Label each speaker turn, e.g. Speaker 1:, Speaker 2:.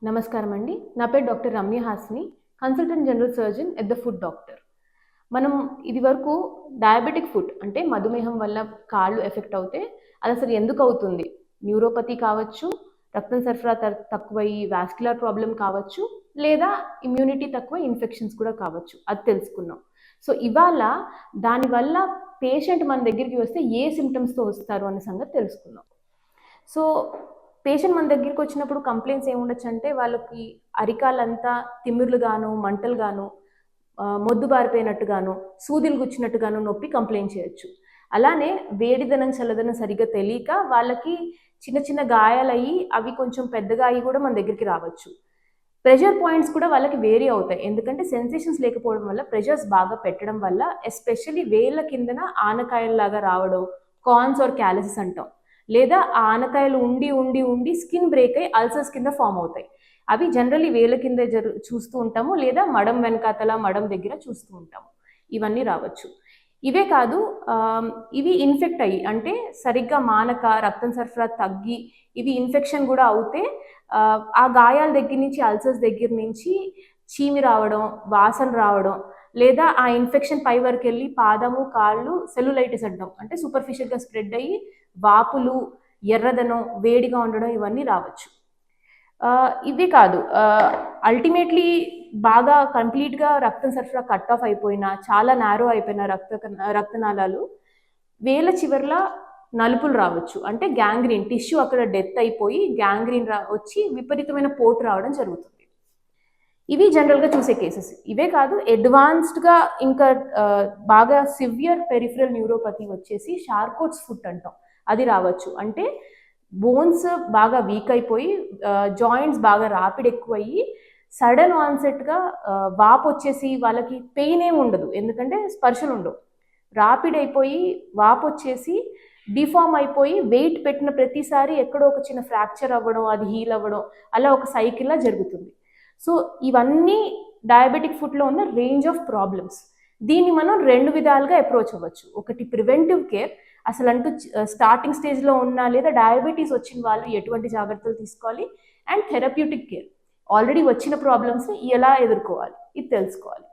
Speaker 1: నమస్కారం అండి. నా పేరు doctor Ramya Hasni, consultant general surgeon at the foot doctor. మనం ఇది వరకు డయాబెటిక్ ఫుట్ అంటే మధుమేహం వల్ల కాళ్ళు ఎఫెక్ట్ అవుతే అది అసలు ఎందుకు అవుతుంది? న్యూరోపతి కావచ్చు, రక్తం సరఫరా తక్కువయ్యి వాస్క్యులర్ ప్రాబ్లమ్ కావచ్చు, లేదా ఇమ్యూనిటీ తక్కువ ఇన్ఫెక్షన్స్ కూడా కావచ్చు. అది తెలుసుకున్నాం. సో ఇవాళ దానివల్ల పేషెంట్ మన దగ్గరికి వస్తే ఏ సిమ్టమ్స్‌తో వస్తారు అనే సంగతి తెలుసుకుందాం. సో పేషెంట్ మన దగ్గరికి వచ్చినప్పుడు కంప్లైంట్స్ ఏముండొచ్చు అంటే వాళ్ళకి అరికాలంతా తిమ్మిర్లుగాను, మంటలుగాను, మొద్దుబారిపోయినట్టుగాను, సూదులు గుచ్చినట్టుగాను నొప్పి కంప్లైంట్ చేయొచ్చు. అలానే వేడిదనం, చల్లదనం సరిగ్గా తెలియక వాళ్ళకి చిన్న చిన్న గాయాలయ్యి అవి కొంచెం పెద్దగా అయ్యి కూడా మన దగ్గరికి రావచ్చు. ప్రెషర్ పాయింట్స్ కూడా వాళ్ళకి వేరీ అవుతాయి. ఎందుకంటే సెన్సేషన్స్ లేకపోవడం వల్ల ప్రెషర్స్ బాగా పెట్టడం వల్ల ఎస్పెషల్లీ వేళ్ళ కిందన ఆనకాయల్లాగా రావడం, కార్న్స్ ఆర్ క్యాలసిస్ అంటాం. లేదా ఆ ఆనకాయలు ఉండి ఉండి ఉండి స్కిన్ బ్రేక్ అయ్యి అల్సర్స్ కింద ఫామ్ అవుతాయి. అవి జనరల్లీ వేళ్ళ కింద చూస్తూ ఉంటాము, లేదా మడం వెనకాతల మడం దగ్గర చూస్తూ ఉంటాము. ఇవన్నీ రావచ్చు. ఇవే కాదు, ఇవి ఇన్ఫెక్ట్ అయ్యి అంటే సరిగ్గా మానక రక్తం సరఫరా తగ్గి ఇవి ఇన్ఫెక్షన్ కూడా అవుతే ఆ గాయాల దగ్గర నుంచి, అల్సర్స్ దగ్గర నుంచి చీమి రావడం, వాసన రావడం, లేదా ఆ ఇన్ఫెక్షన్ పై వరకు వెళ్ళి పాదము, కాళ్ళు సెల్యులైటిస్ అంటాం, అంటే సూపర్ఫిషియల్గా స్ప్రెడ్ అయ్యి వాపులు, ఎర్రదనం, వేడిగా ఉండడం ఇవన్నీ రావచ్చు. ఇవే కాదు, అల్టిమేట్లీ బాగా కంప్లీట్గా రక్తం సరఫరా కట్ ఆఫ్ అయిపోయినా, చాలా నారో అయిపోయిన రక్తనాళాలు వేల చివర్ల నలుపులు రావచ్చు. అంటే గ్యాంగ్రీన్, టిష్యూ అక్కడ డెత్ అయిపోయి గ్యాంగ్రీన్ వచ్చి విపరీతమైన పోటు రావడం జరుగుతుంది. ఇవి జనరల్గా చూసే కేసెస్. ఇవే కాదు, అడ్వాన్స్డ్గా ఇంకా బాగా సివియర్ పెరిఫరల్ న్యూరోపతి వచ్చేసి షార్కోట్స్ ఫుట్ అంటాం, అది రావచ్చు. అంటే బోన్స్ బాగా వీక్ అయిపోయి జాయింట్స్ బాగా రాపిడ్ ఎక్కువయ్యి సడన్ ఆన్సెట్గా వాపు వచ్చేసి వాళ్ళకి పెయిన్ ఏమి ఉండదు, ఎందుకంటే స్పర్శలు ఉండవు. రాపిడ్ అయిపోయి వాపు వచ్చేసి డిఫార్మ్ అయిపోయి వెయిట్ పెట్టిన ప్రతిసారి ఎక్కడో ఒక చిన్న ఫ్రాక్చర్ అవ్వడం, అది హీల్ అవ్వడం, అలా ఒక సైకిల్లా జరుగుతుంది. సో ఇవన్నీ డయాబెటిక్ ఫుట్లో ఉన్న రేంజ్ ఆఫ్ ప్రాబ్లమ్స్. దీన్ని మనం రెండు విధాలుగా అప్రోచ్ అవ్వచ్చు. ఒకటి ప్రివెంటివ్ కేర్, అసలు అంటూ స్టార్టింగ్ స్టేజ్లో ఉన్నా లేదా డయాబెటీస్ వచ్చిన వాళ్ళు ఎటువంటి జాగ్రత్తలు తీసుకోవాలి, అండ్ థెరప్యూటిక్ కేర్, ఆల్రెడీ వచ్చిన ప్రాబ్లమ్స్ని ఎలా ఎదుర్కోవాలి, ఇది తెలుసుకోవాలి.